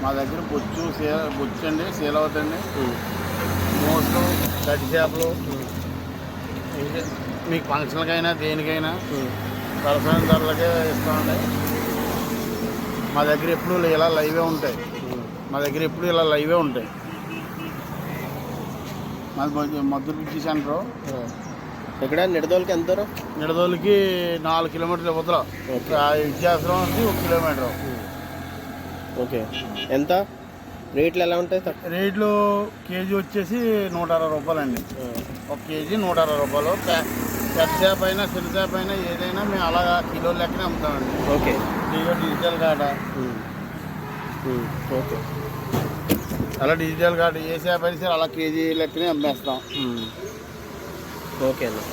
మా దగ్గర బొచ్చు అండి, సీలవత అండి, మోసలు, గడ్డి చేపలు, మీకు ఫంక్షన్కైనా దేనికైనా సరసమైన ధరలకే ఇస్తామండి. మా దగ్గర ఎప్పుడు ఇలా లైవే ఉంటాయి. మాది మద్దూరు బ్రిడ్జి సెంటరు. ఇక్కడ నిడదోలకి ఎంత దూరం? నిడదోలికి 4 కిలోమీటర్ల వదల, విద్యాశ్రమం 1 కిలోమీటరు. ఓకే, ఎంత రేట్లు ఎలా ఉంటాయి? రేట్లు కేజీ వచ్చేసి 160 రూపాయలండి. 1 కేజీ 160 రూపాయలు. పెద్ద చేప అయినా చిన్న చేప అయినా ఏదైనా మేము అలాగా కిలో లెక్కనే అమ్ముతామండి. ఓకే, డిజిటల్ కాట. ఓకే, అలా డిజిటల్ కాట ఏ చేప అయినా సరే అలా కేజీ లెక్కనే అమ్మేస్తాం. ఓకే అండి.